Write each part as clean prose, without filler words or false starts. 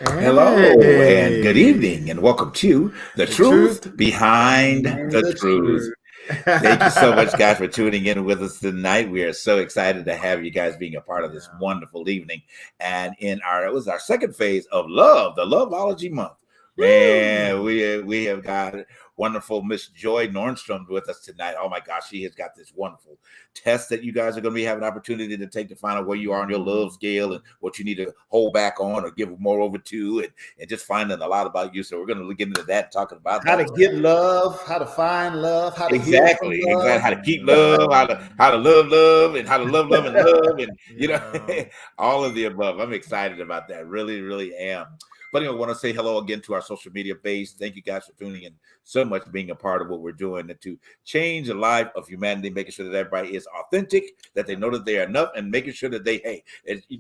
Hello and good evening, and welcome to The Truth Behind the Truth. Thank you so much, guys, for tuning in with us tonight. We are so excited to have you guys being a part of this wonderful evening. And it was our second phase of Love, the Loveology Month. Man, we have got wonderful Miss Joy Nordstrom with us tonight. Oh my gosh, she has got this wonderful test that you guys are going to be having an opportunity to take to find out where you are on your love scale and what you need to hold back on or give more over to, and just finding a lot about you. So we're going to get into that, talking about how to get love, how to find love, how to exactly how to keep love, how to love, and how to love and love, and you know, all of the above. I'm excited about that. Really, really am. But anyway, I want to say hello again to our social media base. Thank you guys for tuning in so much, being a part of what we're doing to change the life of humanity, making sure that everybody is authentic, that they know that they are enough, and making sure that they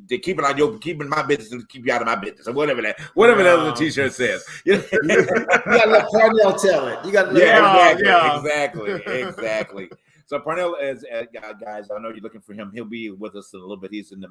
keep it on your, keeping my business and keep you out of my business, or whatever that other t-shirt says. You gotta let Parnell tell it. You gotta let exactly. So Parnell, as guys, I know you're looking for him. He'll be with us in a little bit. He's in the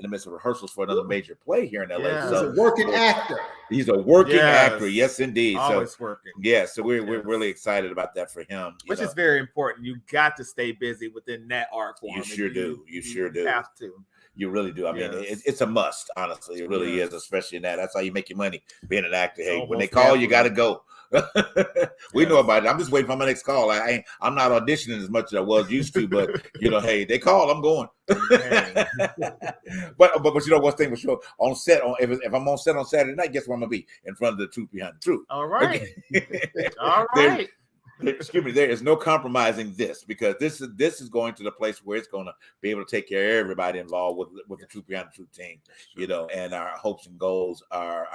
midst of rehearsals for another major play here in LA. Yeah. So he's a working actor. He's a working actor. Yes, indeed. Always working. Yeah, so we're really excited about that for him. Which is very important. You got to stay busy within that art form. You sure do. You sure do. Have to. You really do. I mean, it's a must. Honestly, it really is, especially in that. That's how you make your money, being an actor. Hey, when they call, you got to go. We know about it. I'm just waiting for my next call. I'm not auditioning as much as I was used to, but you know, hey, they call, I'm going. but you know, one thing for sure, on set, if I'm on set on Saturday night, guess where I'm gonna be? In front of The Truth Behind the Truth. All right. Okay. All right. Excuse me, there is no compromising this, because this is going to the place where it's going to be able to take care of everybody involved with the Truth Behind the Truth team, you know, and our hopes and goals, our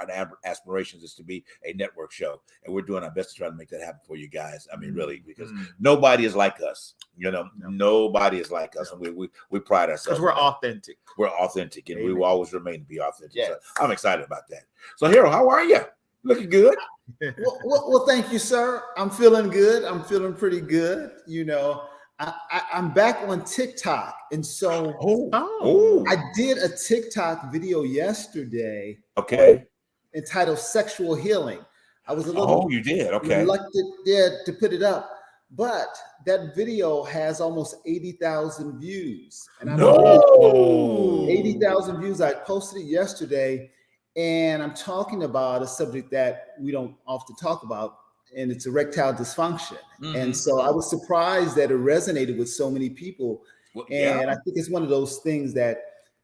aspirations is to be a network show, and we're doing our best to try to make that happen for you guys. I mean, really, because nobody is like us, you know, nobody is like us, and we pride ourselves because we're authentic. We're authentic, and we will always remain to be authentic. Yes. So I'm excited about that. So, Harold, how are you? Looking good. Well, thank you, sir. I'm feeling good. I'm feeling pretty good. You know, I'm back on TikTok, and so I did a TikTok video yesterday. Okay. Entitled "Sexual Healing." I was a little you did reluctant, to put it up, but that video has almost 80,000 views, and 80,000 views. I posted it yesterday. And I'm talking about a subject that we don't often talk about, and it's erectile dysfunction. And so I was surprised that it resonated with so many people. And I think it's one of those things that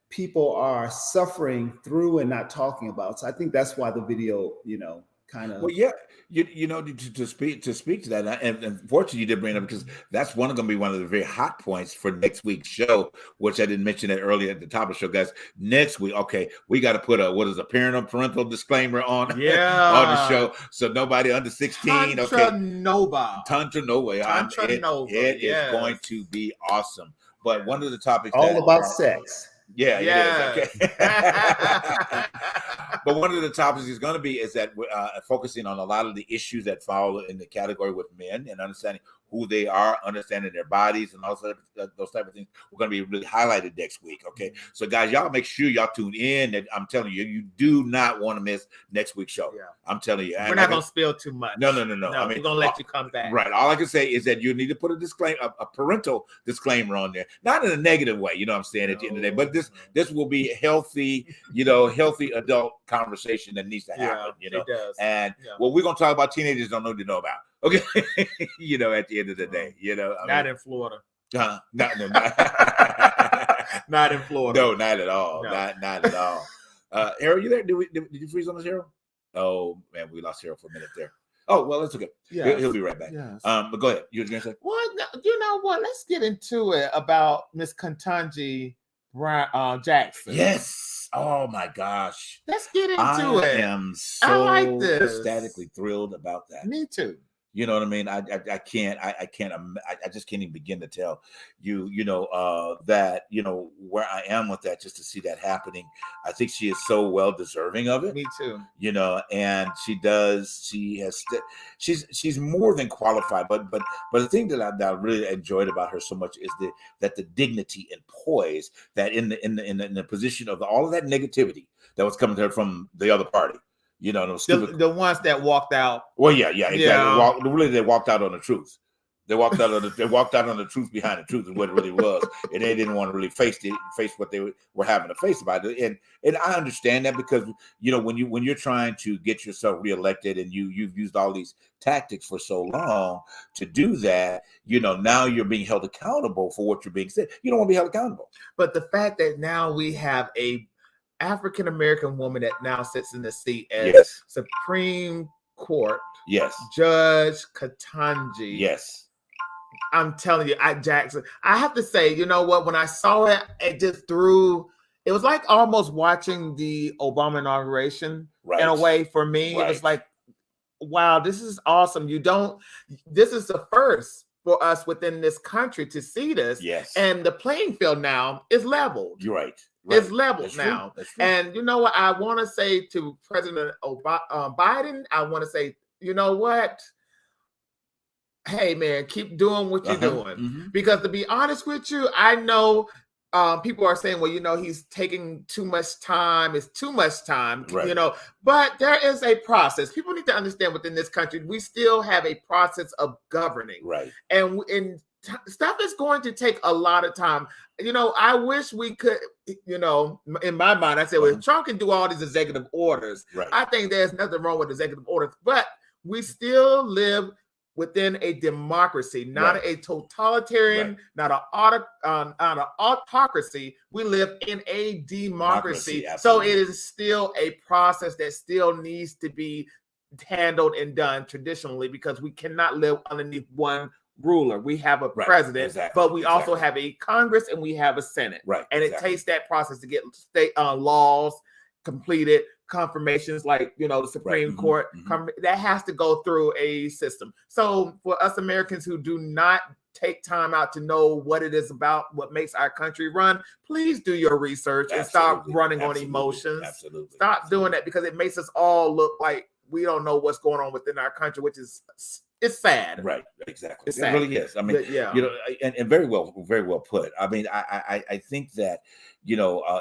people are suffering through and not talking about. So I think that's why the video, you know, kind of. Well, yeah, you know, to speak to that, and fortunately you did bring it up, because that's going to be one of the very hot points for next week's show, which I didn't mention it earlier at the top of the show, guys. Next week, we got to put a parental disclaimer on the show, so nobody under 16. Tantra Nova. It is going to be awesome. But one of the topics all about sex. Yeah. It is. Okay. But one of the topics is going to be that we're focusing on a lot of the issues that fall in the category with men, and understanding who they are, understanding their bodies, and also those type of things. We're going to be really highlighted next week. Okay, so guys, y'all make sure y'all tune in. And I'm telling you, you do not want to miss next week's show. Yeah. I'm telling you, we're not going to spill too much. No. I mean, we're going to let you come back. Right. All I can say is that you need to put a disclaimer, a parental disclaimer on there, not in a negative way. You know what I'm saying? At the end of the day, but this will be healthy, healthy adult conversation that needs to happen. It does. And what we're going to talk about, teenagers don't need to know about. Okay, at the end of the day, not in Florida. Not in Florida. No, not at all. No. Not at all. Harold, you there? Did you freeze on us, Harold? Oh man, we lost Harold for a minute there. Oh well, that's okay. Yeah, he'll be right back. Yes. But go ahead. You were gonna say? Well, you know what? Let's get into it about Miss Ketanji Jackson. Yes. Oh my gosh. Let's get into it. I am so ecstatically thrilled about that. Me too. You know what I mean? I just can't even begin to tell you, that, where I am with that, just to see that happening. I think she is so well deserving of it. Me too. And she's more than qualified, but the thing that I really enjoyed about her so much is that the dignity and poise that in the position of all of that negativity that was coming to her from the other party. The ones that walked out. Well, yeah, exactly. Yeah. They walked out on the truth. They walked out on the truth behind the truth is what it really was, and they didn't want to really face what they were having to face about it. And I understand that because when you're trying to get yourself reelected and you've used all these tactics for so long to do that, now you're being held accountable for what you're being said. You don't want to be held accountable. But the fact that now we have a African-American woman that now sits in the seat as Supreme Court. Yes. Judge Ketanji. Yes. I'm telling you, Jackson, I have to say, you know what? When I saw it, it was like almost watching the Obama inauguration in a way for me. Right. It was like, wow, this is awesome. This is the first for us within this country to see this. Yes. And the playing field now is leveled. You're right. It's leveled now. And you know what? I want to say to President Biden, I want to say, you know what? Hey, man, keep doing what you're doing. Mm-hmm. Because to be honest with you, I know people are saying, well, he's taking too much time. It's too much time, but there is a process. People need to understand within this country, we still have a process of governing. Right. And stuff is going to take a lot of time. I wish we could, in my mind, I said, well, Trump can do all these executive orders. Right. I think there's nothing wrong with executive orders, but we still live within a democracy, not a totalitarian, not an autocracy. We live in a democracy. So it is still a process that still needs to be handled and done traditionally, because we cannot live underneath one ruler. We have a president, but we also have a Congress and we have a Senate. Right. And it takes that process to get state laws completed, confirmations like, the Supreme Court, that has to go through a system. So for us Americans who do not take time out to know what it is about, what makes our country run, please do your research and stop running on emotions. Absolutely. Stop doing that, because it makes us all look like we don't know what's going on within our country, which is it's sad. Right. Exactly. It's it sad. Really is. I mean, and very well put. I mean, I think that,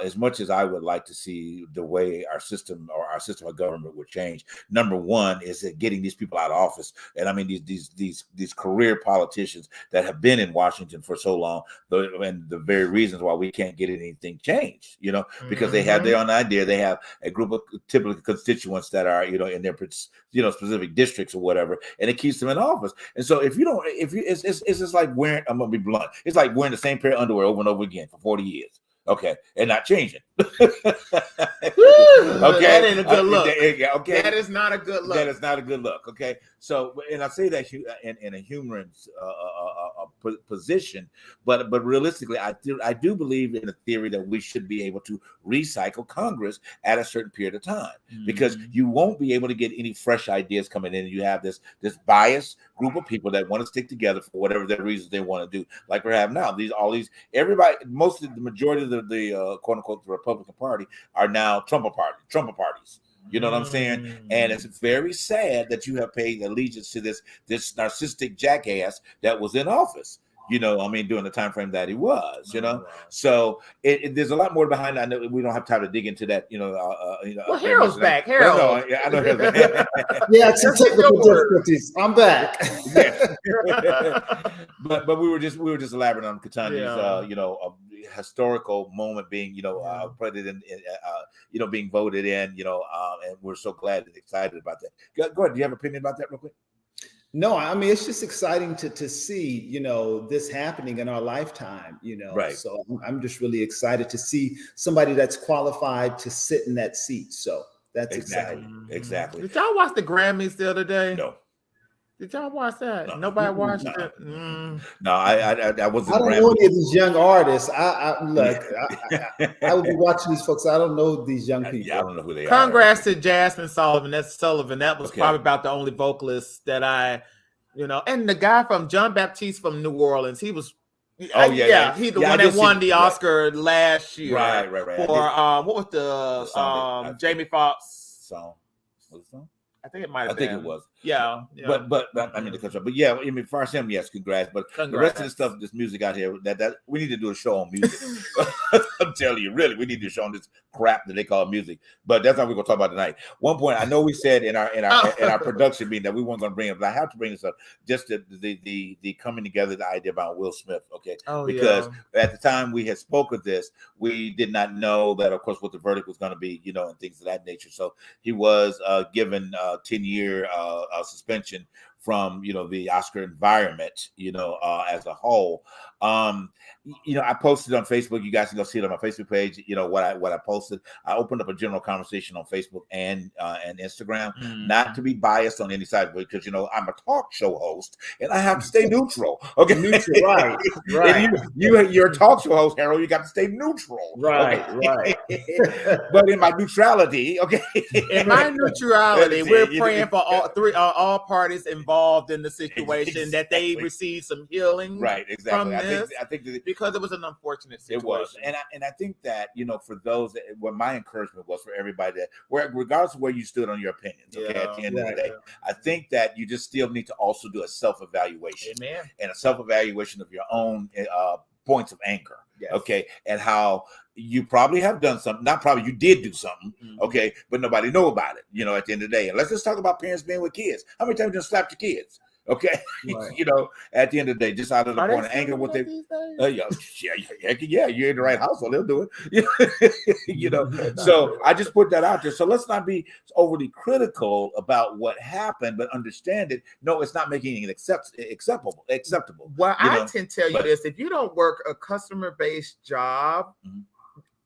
as much as I would like to see the way our system of government would change, number one is that getting these people out of office. And I mean, these career politicians that have been in Washington for so long, and the very reasons why we can't get anything changed, because they have their own idea. They have a group of typical constituents that are, in their, specific districts or whatever, and it keeps them in office. And so it's just like wearing, I'm going to be blunt, it's like wearing the same pair of underwear over and over again for 40 years. Okay, and not changing. Okay, that ain't a good look. Okay, that is not a good look. That is not a good look. Okay, so, and I say that in a humorous position, but realistically, I do believe in the theory that we should be able to recycle Congress at a certain period of time, because you won't be able to get any fresh ideas coming in. You have this biased group of people that want to stick together for whatever their reasons they want to do, like we have now. Everybody, most of the majority of the quote unquote the Republican Party are now Trump parties. You know what I'm saying? And it's very sad that you have paid allegiance to this narcissistic jackass that was in office. You know, I mean, during the time frame that he was, you know, so there's a lot more behind that. I know we don't have time to dig into that, Well, Harold's back. Harold. No, yeah, I know Harold's back. Yeah, some technical difficulties. I'm back. but we were just elaborating on Ketanji's, historical moment being, put it in, being voted in, and we're so glad and excited about that. Go ahead. Do you have an opinion about that real quick? No, I mean, it's just exciting to see, this happening in our lifetime, Right. So I'm just really excited to see somebody that's qualified to sit in that seat. So that's exciting. Exactly. Did y'all watch the Grammys the other day? No. Did y'all watch that? No. Nobody watched it. No, I wasn't. I don't know any of these young artists. I would be watching these folks. I don't know these young people. Yeah, I don't know who they are. Congrats to Jasmine Sullivan. That's Sullivan. That was Okay. probably about the only vocalist that and the guy from John Baptiste from New Orleans. He was. Oh yeah. He's the one that won the Oscar last year. Right. For what was the Jamie Foxx song? Was it song? I think it might have been. I think it was. Yeah. But I mean, but yeah, I mean, for him, yes, congrats. But the rest of the stuff, this music out here, that we need to do a show on music. I'm telling you, really, we need to do a show on this crap that they call music. But that's not what we're gonna talk about tonight. One point, I know we said in our production meeting that we weren't gonna bring it, but I have to bring this up. Just the coming together, the idea about Will Smith, okay? Because at the time we had spoke of this, we did not know that, of course, what the verdict was going to be, and things of that nature. So he was given 10-year suspension from the Oscar environment, as a whole. I posted on Facebook. You guys can go see it on my Facebook page. What I posted. I opened up a general conversation on Facebook and Instagram, not to be biased on any side, because I'm a talk show host and I have to stay neutral. Okay, neutral, right. And you're a talk show host, Harold. You got to stay neutral, right. But in my neutrality, okay, in my neutrality, we're praying for all parties involved in the situation that they receive some healing. Right, exactly. I think that because it was an unfortunate situation. It was, and I think that for those that, what my encouragement was for everybody that, regardless of where you stood on your opinions, okay, at the end of the day, I think that you just still need to also do a self-evaluation. Amen. And a self-evaluation of your own points of anger. Yes. Okay, and how you probably have done something. Not probably, you did do something. Okay, but nobody know about it. At the end of the day, and let's just talk about parents being with kids. How many times you just slapped your kids? Okay, right. At the end of the day, just out of the point of anger, what they, you're in the right household, they'll do it. So I just put that out there. So let's not be overly critical about what happened, but understand it. No, it's not making it acceptable. Well, I can tell you this: if you don't work a customer-based job,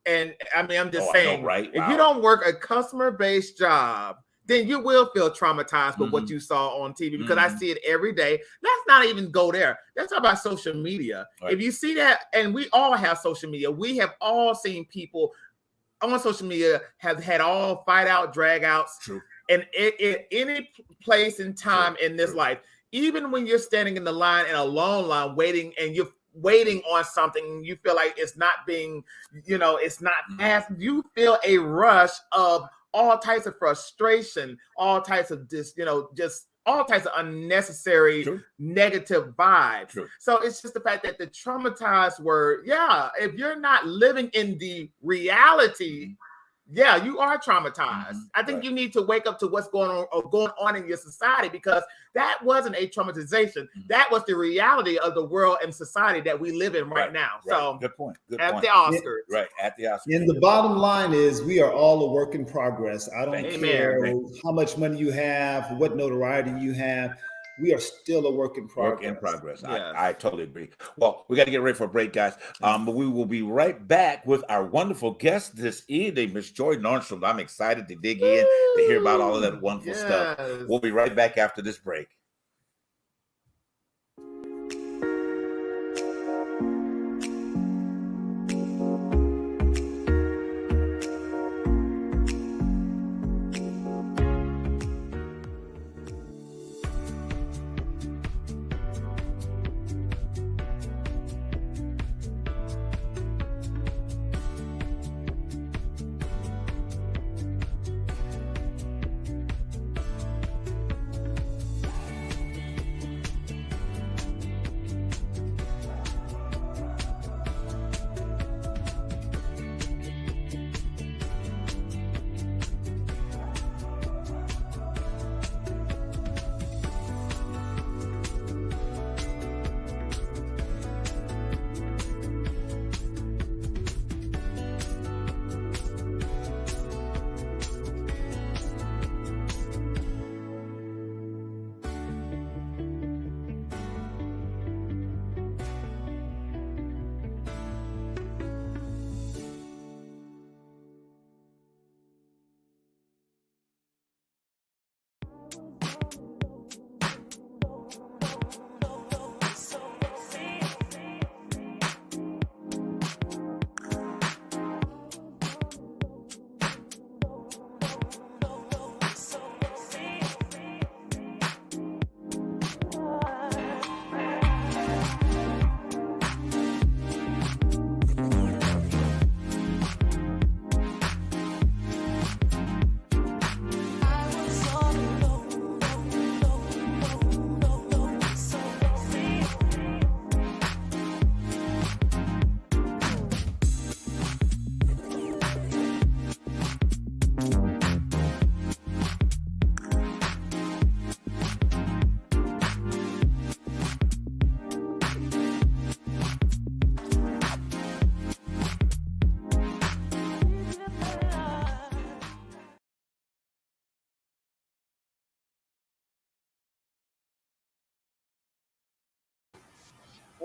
and I mean, I'm just saying, right? If you don't work a customer-based job, then you will feel traumatized with what you saw on TV, because I see it every day. Let's not even go there. Let's talk about social media. Right. If you see that, and we all have social media, we have all seen people on social media have had all fight out, drag outs. True. And in any place and time in this life, even when you're standing in the line, in a long line, waiting, and you're waiting on something, you feel like it's not being, it's not fast. You feel a rush of all types of frustration, all types of just all types of unnecessary negative vibes. True. So it's just the fact that the traumatized word, if you're not living in the reality, you are traumatized. I think you need to wake up to what's going on in your society, because that wasn't a traumatization. That was the reality of the world and society that we live in right now. So good point. At the Oscars. At the Oscars. And the bottom line is, we are all a work in progress. I don't care how much money you have, what notoriety you have. We are still a work in progress. Yes. I totally agree. Well, we got to get ready for a break, guys. But we will be right back with our wonderful guest this evening, Miss Joy Nordstrom. I'm excited to dig in to hear about all of that wonderful stuff. We'll be right back after this break.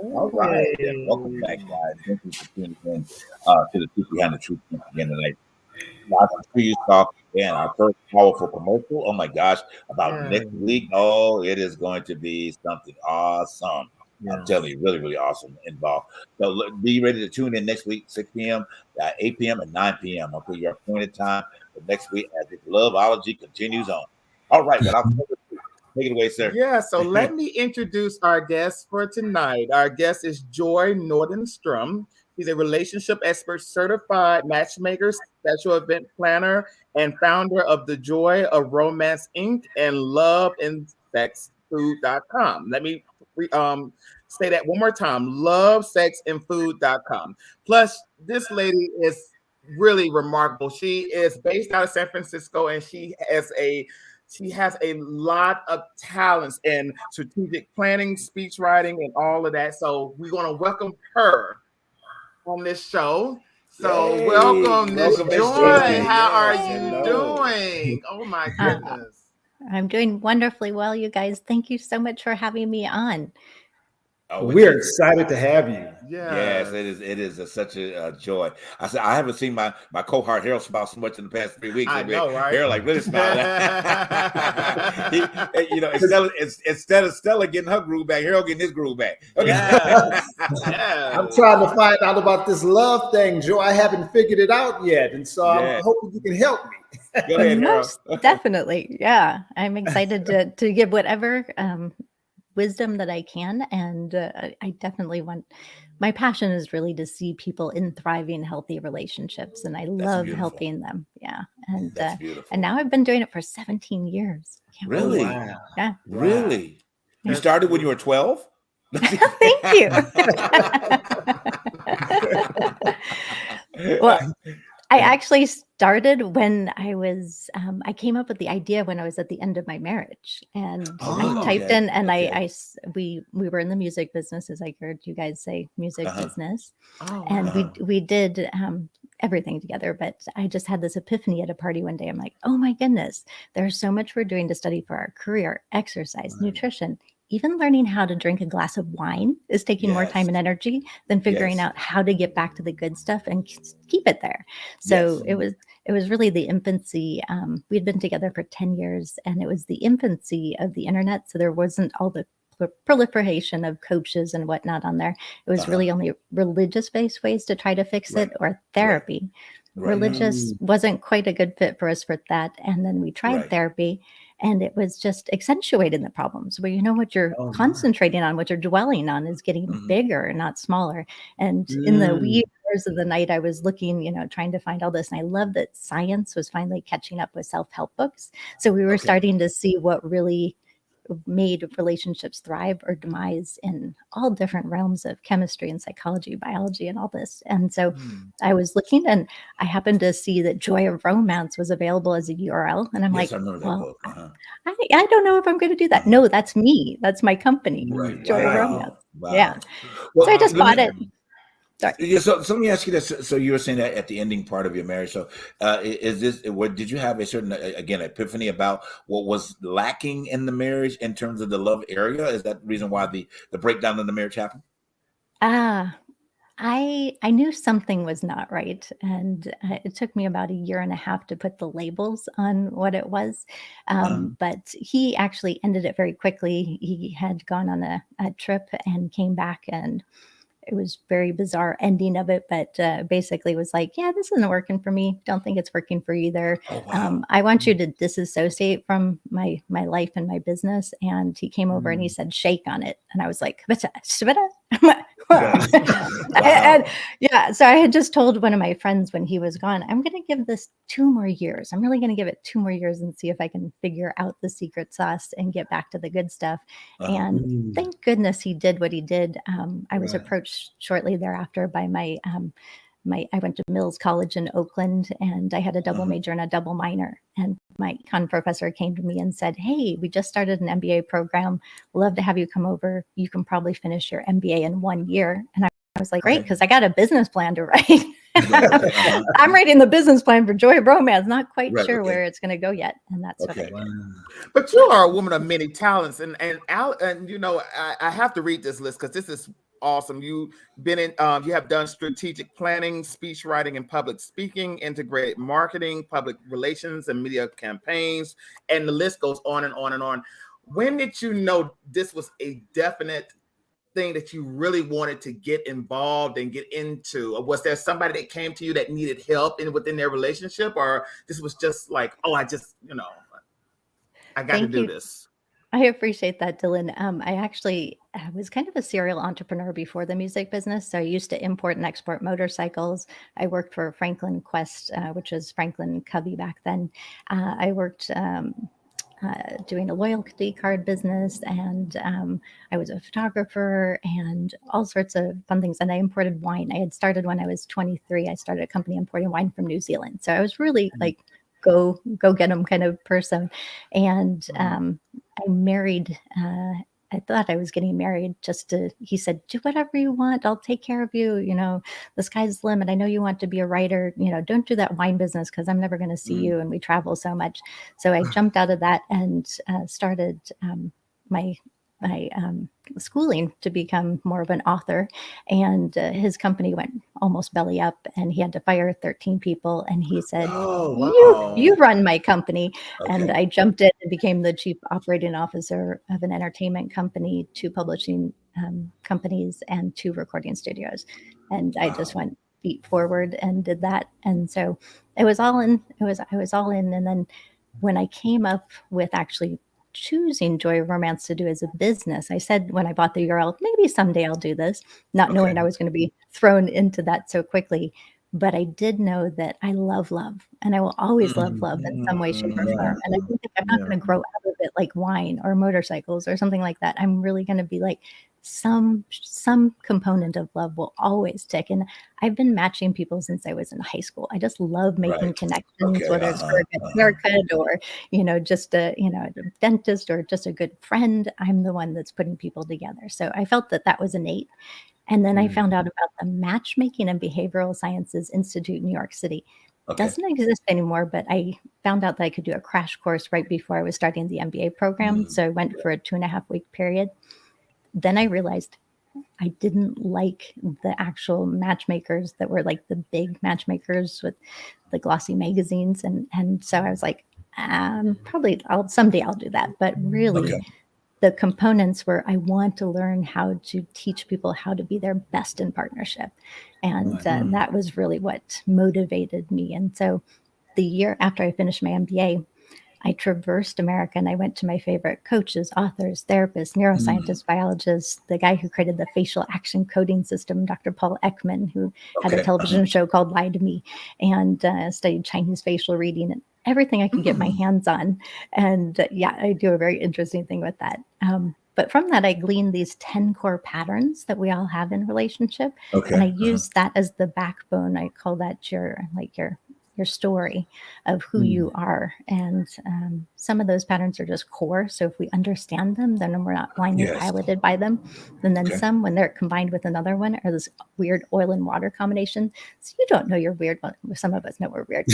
All right, then welcome back, guys. Thank you for tuning in to the Truth Behind the Truth again tonight. Lots of trees talk and our first powerful commercial. Oh my gosh, about next week. Oh, it is going to be something awesome. I'm telling you, really, really awesome involved. So be ready to tune in next week, 6 p.m., 8 p.m., and 9 p.m. Okay, your appointed time for next week as this Loveology continues on. All right, without further ado, take it away, sir. Yeah, so let me introduce our guest for tonight. Our guest is Joy Nordenstrom. She's a relationship expert, certified matchmaker, special event planner, and founder of The Joy of Romance Inc. and LoveAndSexFood.com. Let me say that one more time, LoveSexAndFood.com. Plus, this lady is really remarkable. She is based out of San Francisco, and she has a lot of talents in strategic planning, speech writing, and all of that. So we're going to welcome her on this show. So Yay. Welcome, Miss Welcome, Miss Joy. Joy. How are Yes, you hello. doing? Oh my goodness. I'm doing wonderfully well, you guys. Thank you so much for having me on. Oh, We're excited to have you. Yes, it is such a joy. I said I haven't seen my cohort Harold smile so much in the past 3 weeks. I know, right? Harold like really smiling. Instead of Stella getting her groove back, Harold getting his groove back. Okay. Yes. I'm trying to find out about this love thing, Joe. I haven't figured it out yet, and so I'm hoping you can help me. Go ahead, Most definitely. Yeah, I'm excited to give whatever wisdom that I can, and I definitely want. My passion is really to see people in thriving, healthy relationships, and I love helping them. Yeah, and now I've been doing it for 17 years. Really? Wow. Yeah. Really? You started when you were 12? Thank you. Well, I actually started when I was, I came up with the idea when I was at the end of my marriage, and I typed in, and we were in the music business, as I heard you guys say, music business. And we did everything together, but I just had this epiphany at a party one day. I'm like, oh my goodness, there's so much we're doing to study for our career, exercise, nutrition. Even learning how to drink a glass of wine is taking more time and energy than figuring out how to get back to the good stuff and keep it there. So it was really the infancy. We'd been together for 10 years, and it was the infancy of the internet. So there wasn't all the proliferation of coaches and whatnot on there. It was really only religious-based ways to try to fix it, or therapy. Religious wasn't quite a good fit for us for that. And then we tried therapy, and it was just accentuating the problems where, you know, what you're concentrating on, what you're dwelling on is getting bigger, not smaller. And in the wee hours of the night, I was looking, you know, trying to find all this. And I love that science was finally catching up with self-help books. So we were starting to see what really made relationships thrive or demise in all different realms of chemistry and psychology, biology, and all this. And so I was looking, and I happened to see that Joy of Romance was available as a URL. And I'm like, well, I don't know if I'm going to do that. No, that's me. That's my company, Joy of Romance. Yeah. Well, so I just bought it. Yeah, so let me ask you this. So you were saying that at the ending part of your marriage. So is this, what did you have a certain, again, epiphany about what was lacking in the marriage in terms of the love area? Is that the reason why the breakdown in the marriage happened? I knew something was not right, and it took me about 1.5 years to put the labels on what it was. But he actually ended it very quickly. He had gone on a trip and came back, and it was very bizarre ending of it, but basically was like, yeah, this isn't working for me. Don't think it's working for you either. I want you to disassociate from my life and my business. And he came over and he said, shake on it. And I was like, and yeah, so I had just told one of my friends when he was gone, I'm going to give this 2 more years. I'm really going to give it 2 more years and see if I can figure out the secret sauce and get back to the good stuff. And thank goodness he did what he did. I was approached shortly thereafter by I went to Mills College in Oakland, and I had a double major and a double minor. And my econ professor came to me and said, hey, we just started an MBA program. Love to have you come over. You can probably finish your MBA in 1 year. And I was like, great, because I got a business plan to write. I'm writing the business plan for Joy of Romance. Not quite sure where it's going to go yet. And that's what I did. But you are a woman of many talents. And you know, I have to read this list because this is awesome. You've been in, you have done strategic planning, speech writing, and public speaking, integrated marketing, public relations, and media campaigns, and the list goes on and on and on. When did you know this was a definite thing that you really wanted to get involved and get into? Or was there somebody that came to you that needed help within their relationship, or this was just like, oh, I just, I got to do this? I appreciate that, Dylan. I was kind of a serial entrepreneur before the music business. So I used to import and export motorcycles. I worked for Franklin Quest, which was Franklin Covey back then. I worked doing a loyalty card business, and I was a photographer and all sorts of fun things. And I imported wine. I had started when I was 23. I started a company importing wine from New Zealand. So I was really like go get them kind of person. And I married. I thought I was getting married he said, do whatever you want. I'll take care of you. The sky's the limit. I know you want to be a writer. Don't do that wine business because I'm never going to see you. And we travel so much. So I jumped out of that and started my schooling to become more of an author. And his company went almost belly up and he had to fire 13 people. And he said, you run my company. Okay. And I jumped in and became the chief operating officer of an entertainment company, 2 publishing companies, and 2 recording studios. And I just went feet forward and did that. And so it was all in. I was all in. And then when I came up with actually choosing Joy of Romance to do as a business, I said when I bought the URL, maybe someday I'll do this, not knowing I was going to be thrown into that so quickly. But I did know that I love love, and I will always love love in some way, shape, or form. And I think I'm not going to grow out of it like wine or motorcycles or something like that. I'm really going to be like some component of love will always tick. And I've been matching people since I was in high school. I just love making connections, whether it's for a good haircut or, just a dentist or just a good friend. I'm the one that's putting people together. So I felt that was innate. And then I found out about the Matchmaking and Behavioral Sciences Institute in New York City. It doesn't exist anymore, but I found out that I could do a crash course right before I was starting the MBA program. So I went for a 2.5-week period. Then I realized I didn't like the actual matchmakers that were like the big matchmakers with the glossy magazines. And so I was like, someday I'll do that. But really, the components were, I want to learn how to teach people how to be their best in partnership. And that was really what motivated me. And so the year after I finished my MBA, I traversed America and I went to my favorite coaches, authors, therapists, neuroscientists, biologists, the guy who created the facial action coding system, Dr. Paul Ekman, who had a television show called Lie to Me, and studied Chinese facial reading and everything I could get my hands on. And I do a very interesting thing with that. But from that, I gleaned these 10 core patterns that we all have in relationship. And I use that as the backbone. I call that your story of who you are. And some of those patterns are just core. So if we understand them, then we're not blindly piloted by them. And then some, when they're combined with another one, are this weird oil and water combination. So you don't know you're weird. Well, some of us know we're weird.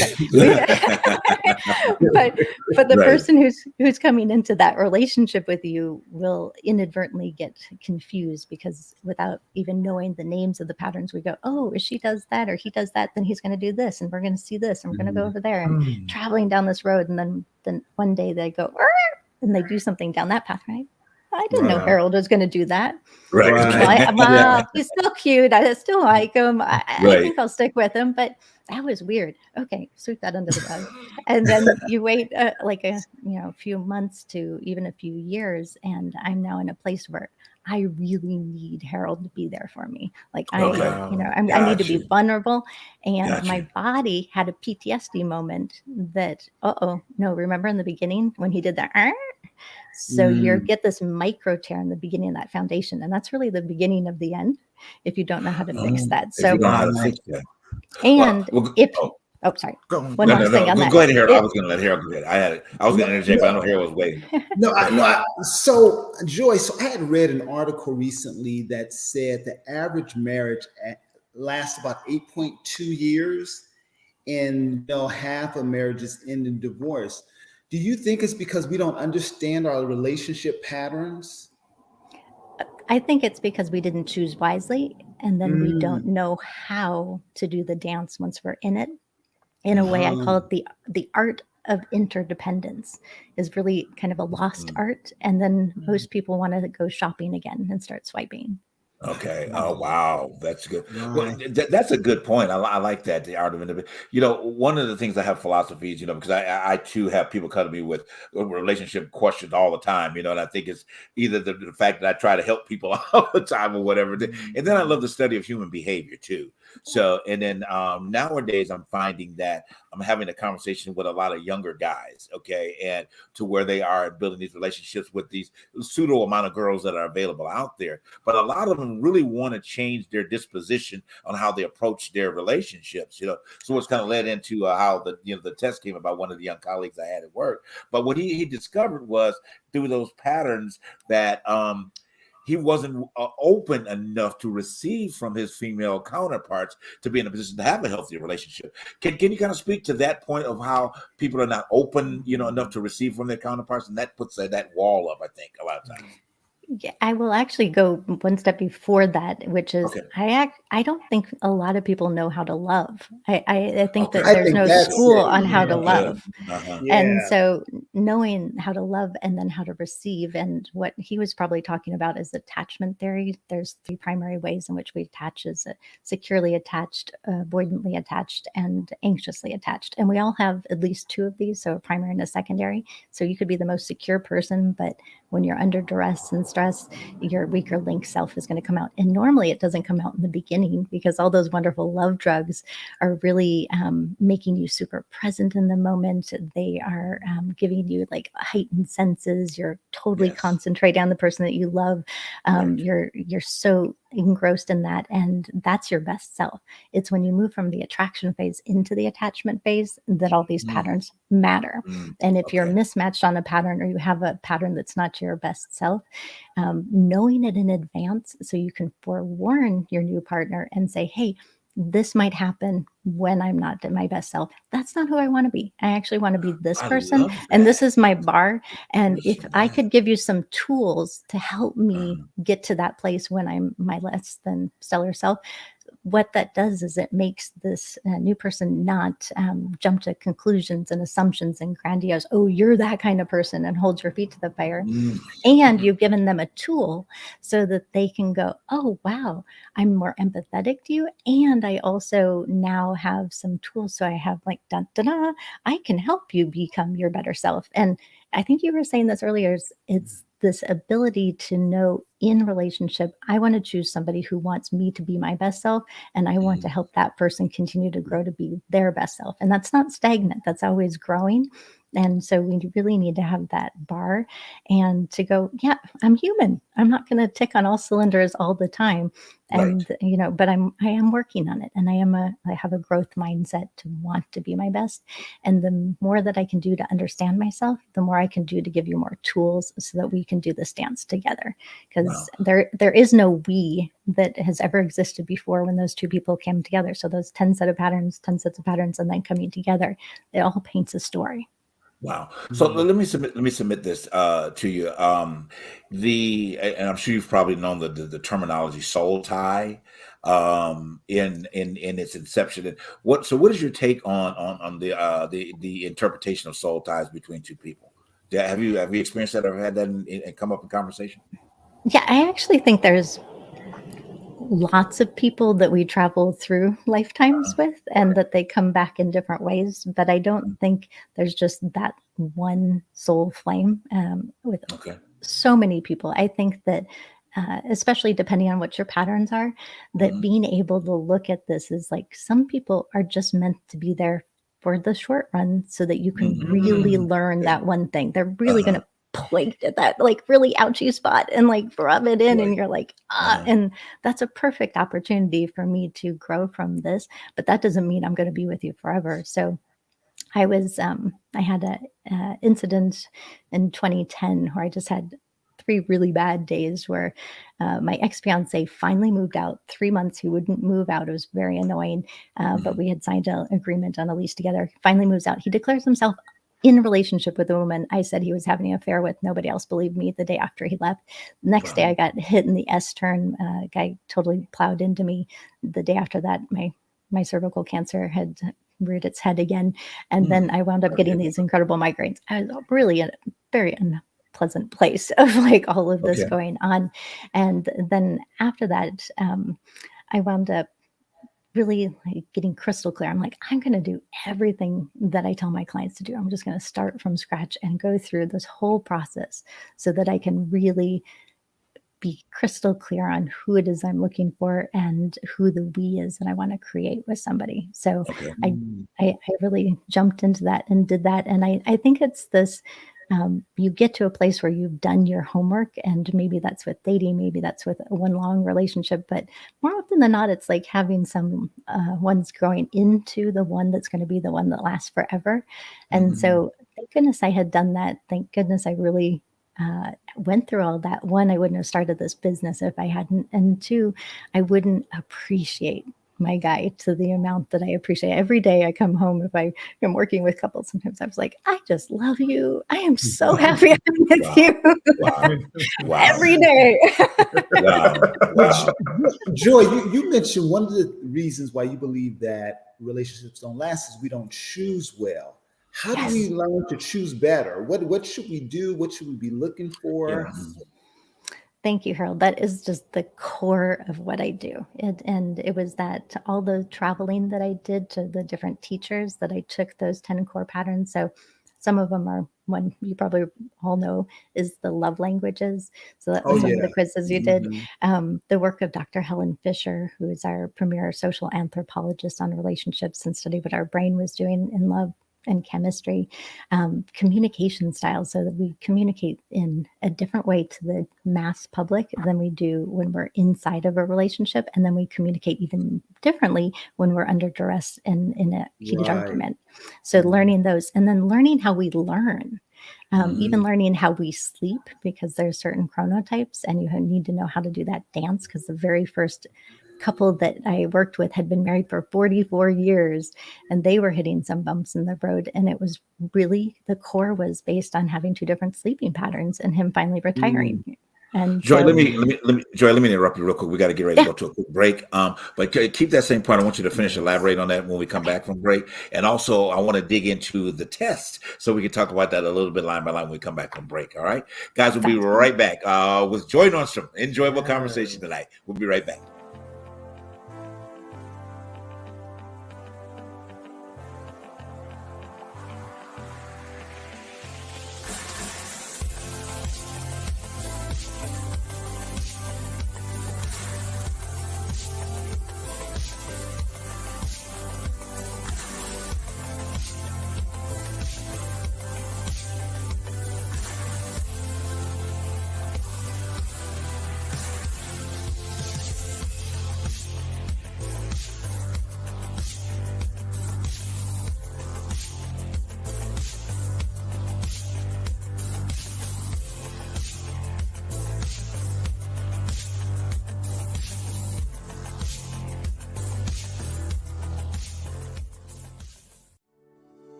But the person who's coming into that relationship with you will inadvertently get confused, because without even knowing the names of the patterns, we go, oh, if she does that or he does that, then he's going to do this, and we're going to see this, and we're going to go over there, and traveling down this road. And then one day they go, and they do something down that path, right? I didn't know Harold was going to do that. Well, he's still cute. I still like him. I think I'll stick with him, but that was weird. Okay, sweep that under the rug. And then you wait a few months to even a few years, and I'm now in a place where I really need Harold to be there for me. Like I need to be vulnerable. And my body had a PTSD moment that, remember in the beginning when he did that? So you get this micro tear in the beginning of that foundation. And that's really the beginning of the end if you don't know how to fix that. So, and sorry. One last thing on that. Go ahead, Harold. I was going to let Harold go ahead. I was going to interject, but I know Harold was waiting. So, Joy, I had read an article recently that said the average marriage lasts about 8.2 years, and half of marriages end in divorce. Do you think it's because we don't understand our relationship patterns? I think it's because we didn't choose wisely, and then we don't Mm. know how to do the dance once we're in it. In a way, I call it the art of interdependence is really kind of a lost art. And then most people want to go shopping again and start swiping. Okay. Oh, wow. That's good. Well, Wow. that's a good point. I like that. The art of it. You know, one of the things I have philosophies, you know, because I too have people come to me with relationship questions all the time, you know, and I think it's either the fact that I try to help people all the time or whatever. And then I love the study of human behavior too. So, and then nowadays I'm finding that I'm having a conversation with a lot of younger guys, okay, and to where they are building these relationships with these pseudo amount of girls that are available out there. But a lot of them really want to change their disposition on how they approach their relationships, you know. So what's kind of led into how the test came about one of the young colleagues I had at work. But what he discovered was through those patterns that he wasn't open enough to receive from his female counterparts to be in a position to have a healthy relationship. Can you kind of speak to that point of how people are not open, you know, enough to receive from their counterparts, and that puts that wall up, I think, a lot of times. Yeah, I will actually go one step before that, which is Okay. I don't think a lot of people know how to love. I think Okay. that I there's think no that's school it. on how to Okay. love. Uh-huh. And Yeah. so knowing how to love and then how to receive, and what he was probably talking about is attachment theory. There's three primary ways in which we attach: is securely attached, avoidantly attached, and anxiously attached. And we all have at least two of these, so a primary and a secondary. So you could be the most secure person, but when you're under duress and stress, your weaker link self is going to come out. And normally it doesn't come out in the beginning, because all those wonderful love drugs are really making you super present in the moment. They are giving you like heightened senses. You're totally Yes. concentrating on the person that you love. Right. You're so engrossed in that, and that's your best self. It's when you move from the attraction phase into the attachment phase that all these patterns matter. And if you're Okay. mismatched on a pattern, or you have a pattern that's not your best self, knowing it in advance so you can forewarn your new partner and say, hey, this might happen when I'm not at my best self. That's not who I want to be. I actually want to be this I person, love and this that. is my bar. And if Listen, I man. could give you some tools to help me get to that place when I'm my less than stellar self, what that does is it makes this new person not jump to conclusions and assumptions and grandiose, oh, you're that kind of person, and hold your feet to the fire. And you've given them a tool so that they can go, oh, wow, I'm more empathetic to you. And I also now have some tools. So I have like, da, da, da, I can help you become your better self. And I think you were saying this earlier, it's this ability to know in relationship, I want to choose somebody who wants me to be my best self, and I want to help that person continue to grow to be their best self. And that's not stagnant, that's always growing. And so we really need to have that bar and to go, yeah, I'm human. I'm not going to tick on all cylinders all the time. Right. And but I am working on it, and I have a growth mindset to want to be my best. And the more that I can do to understand myself, the more I can do to give you more tools so that we can do this dance together. Because there is no we that has ever existed before when those two people came together. So those 10 sets of patterns, and then coming together, it all paints a story. Wow. So let me submit this to you. And I'm sure you've probably known the terminology soul tie in its inception. And what is your take on the interpretation of soul ties between two people? Have you experienced that or had that and come up in conversation? Yeah, I actually think there's lots of people that we travel through lifetimes with, and that they come back in different ways. But I don't think there's just that one soul flame with so many people. I think that especially depending on what your patterns are, that being able to look at this is like, some people are just meant to be there for the short run so that you can really learn that one thing. They're really going to point at that like really ouchy spot and like rub it in, and you're like, and that's a perfect opportunity for me to grow from this. But that doesn't mean I'm going to be with you forever. So I had a incident in 2010 where I just had 3 really bad days where my ex-fiance finally moved out. 3 months he wouldn't move out. It was very annoying, but we had signed an agreement on a lease together. Finally moves out. He declares himself in a relationship with a woman I said he was having an affair with. Nobody else believed me the day after he left. The next day I got hit in the S-turn. Guy totally plowed into me. The day after that, my cervical cancer had reared its head again. And then I wound up getting these incredible migraines. I was really in a very unpleasant place of like all of this going on. And then after that, I wound up really like getting crystal clear. I'm like, I'm going to do everything that I tell my clients to do. I'm just going to start from scratch and go through this whole process so that I can really be crystal clear on who it is I'm looking for and who the we is that I want to create with somebody. So I really jumped into that and did that. And I think it's this, you get to a place where you've done your homework, and maybe that's with dating, maybe that's with one long relationship, but more often than not, it's like having some ones growing into the one that's going to be the one that lasts forever. And so thank goodness I had done that. Thank goodness I really went through all that. One, I wouldn't have started this business if I hadn't. And two, I wouldn't appreciate my guy to the amount that I appreciate. Every day I come home, if I am working with couples, sometimes I was like, I just love you. I am so happy I'm with you. Every day. Joy, you mentioned one of the reasons why you believe that relationships don't last is we don't choose well. How do we learn to choose better? What should we do? What should we be looking for? Thank you, Harold. That is just the core of what I do. And it was that all the traveling that I did to the different teachers that I took those 10 core patterns. So some of them are one you probably all know is the love languages. So that was one of the quizzes you did. The work of Dr. Helen Fisher, who is our premier social anthropologist on relationships and studied what our brain was doing in love and chemistry, communication styles, so that we communicate in a different way to the mass public than we do when we're inside of a relationship. And then we communicate even differently when we're under duress and in a heated argument. So learning those, and then learning how we learn, even learning how we sleep, because there's certain chronotypes and you need to know how to do that dance, because the very first couple that I worked with had been married for 44 years and they were hitting some bumps in the road. And it was really, the core was based on having two different sleeping patterns and him finally retiring. And Joy, let me interrupt you real quick. We got to get ready to go to a quick break. But keep that same point. I want you to finish elaborate on that when we come back from break. And also, I want to dig into the test so we can talk about that a little bit line by line when we come back from break. All right, guys, we'll be right back with Joy Nordstrom. Enjoyable conversation tonight. We'll be right back.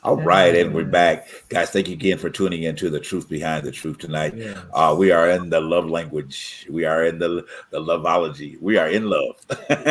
All right, and we're back. Guys, thank you again for tuning in to The Truth Behind the Truth tonight. Yes. We are in the love language. We are in the loveology. We are in love.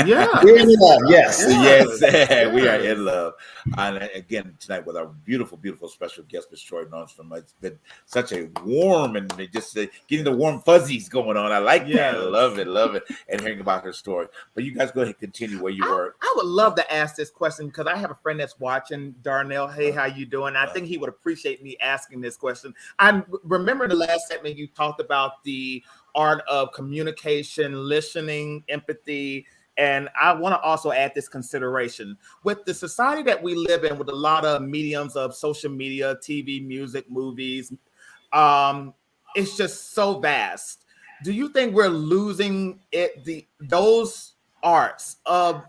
Yeah. We're in love, yes. Yes, we are in love. And again, tonight with our beautiful, beautiful special guest, Ms. Joy Nordstrom. It's been such a warm and just getting the warm fuzzies going on. I like that. Love it. And hearing about her story. But you guys go ahead and continue where you were. I would love to ask this question because I have a friend that's watching, Darnell. Hey, how you doing? I think he would appreciate me asking this question. I remember the last segment you talked about the art of communication, listening, empathy, and I want to also add this consideration. With the society that we live in, with a lot of mediums of social media, TV, music, movies, it's just so vast. Do you think we're losing those arts of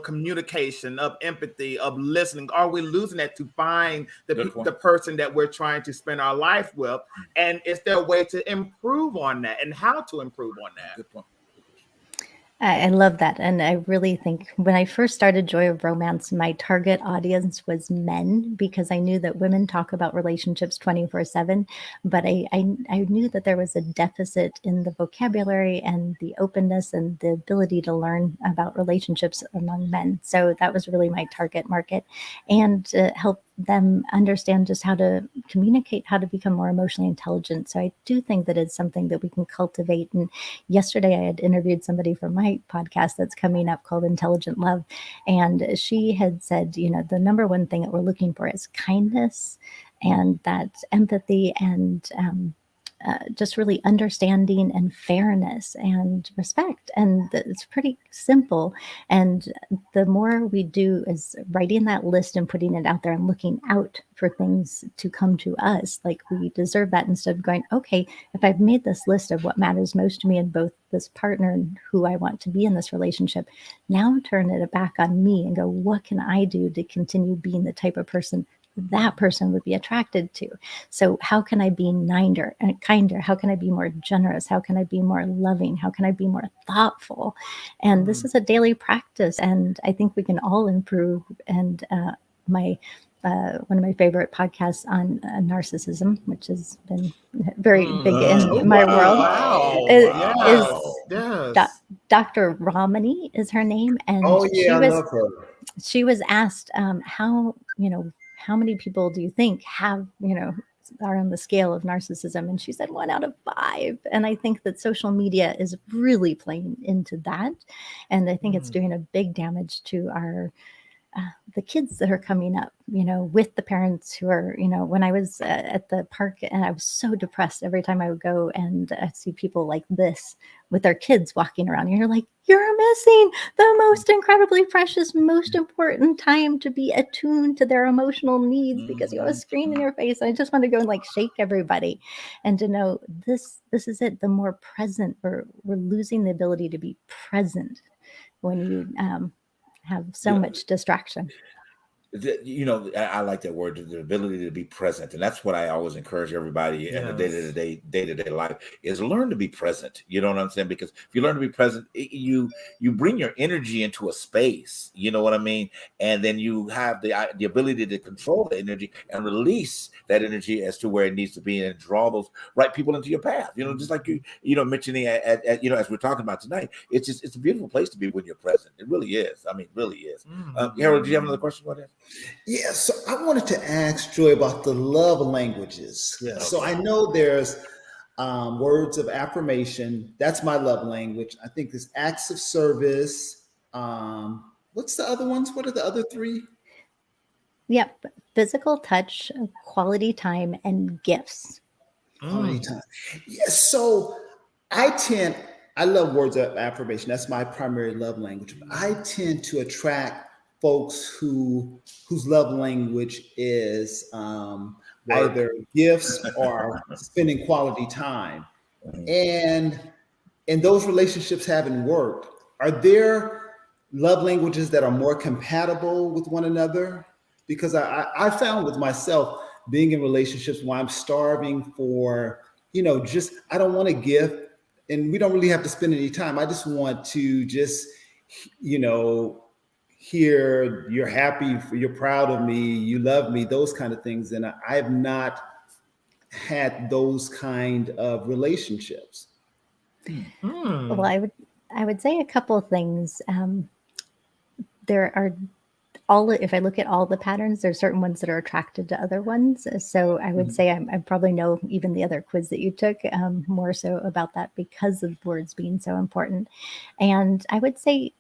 communication, of empathy, of listening? Are we losing that to find the person that we're trying to spend our life with? And is there a way to improve on that, and how to improve on that? Good point. I love that. And I really think when I first started Joy of Romance, my target audience was men, because I knew that women talk about relationships 24/7. But I knew that there was a deficit in the vocabulary and the openness and the ability to learn about relationships among men. So that was really my target market, and to help them understand just how to communicate, how to become more emotionally intelligent. So I do think that it's something that we can cultivate. And yesterday I had interviewed somebody for my podcast that's coming up called Intelligent Love. And she had said, the number one thing that we're looking for is kindness, and that empathy, and just really understanding and fairness and respect. And it's pretty simple. And the more we do is writing that list and putting it out there and looking out for things to come to us, like we deserve that, instead of going, okay, if I've made this list of what matters most to me in both this partner and who I want to be in this relationship, now turn it back on me and go, what can I do to continue being the type of person that person would be attracted to? So how can I be kinder? How can I be more generous? How can I be more loving? How can I be more thoughtful? And this is a daily practice, and I think we can all improve. And one of my favorite podcasts on narcissism, which has been very big in my world, is Dr. Ramani is her name. And I love her. She was asked how many people do you think are on the scale of narcissism? And she said 1 out of 5. And I think that social media is really playing into that. And I think it's doing a big damage to the kids that are coming up, with the parents who are, when I was at the park, and I was so depressed every time I would go and see people like this with their kids walking around, and you're like, you're missing the most incredibly precious, most important time to be attuned to their emotional needs, because you have a screen in your face. I just want to go and shake everybody, and to know this is it. The more present, we're losing the ability to be present when you have so much distraction. I like that word, the ability to be present. And that's what I always encourage everybody in the day-to-day life, is learn to be present. You know what I'm saying? Because if you learn to be present, you bring your energy into a space, you know what I mean? And then you have the ability to control the energy and release that energy as to where it needs to be, and draw those right people into your path. Just like you mentioning as we're talking about tonight, it's a beautiful place to be when you're present. It really is. I mean, it really is. Harold, do you have another question about that? Yeah, so I wanted to ask Joy about the love languages. Yeah. So I know there's words of affirmation. That's my love language. I think there's acts of service. What's the other ones? What are the other 3? Yep. Physical touch, quality time, and gifts. Quality time. Yes. So I love words of affirmation. That's my primary love language. But I tend to attract folks whose love language is either gifts or spending quality time. And those relationships haven't worked. Are there love languages that are more compatible with one another? Because I found with myself, being in relationships where I'm starving for, I don't want a gift, and we don't really have to spend any time. I just want to hear you're happy, you're proud of me, you love me, those kind of things. And I have not had those kind of relationships. Well, I would say a couple of things. There are if I look at all the patterns, there's certain ones that are attracted to other ones. So I would say I probably know even the other quiz that you took more so about that because of words being so important. And I would say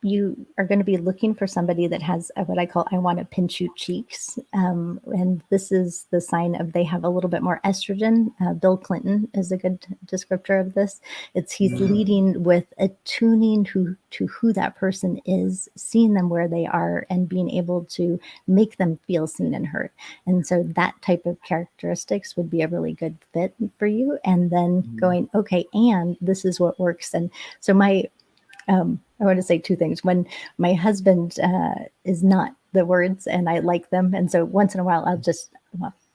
you are going to be looking for somebody that has what I call, I want to pinch you cheeks. And this is the sign of they have a little bit more estrogen. Bill Clinton is a good descriptor of this. He's leading with attuning to who that person is, seeing them where they are, and being able to make them feel seen and heard. And so that type of characteristics would be a really good fit for you. And then going, okay, and this is what works. And so I want to say two things. When my husband is not the words and I like them. And so once in a while, I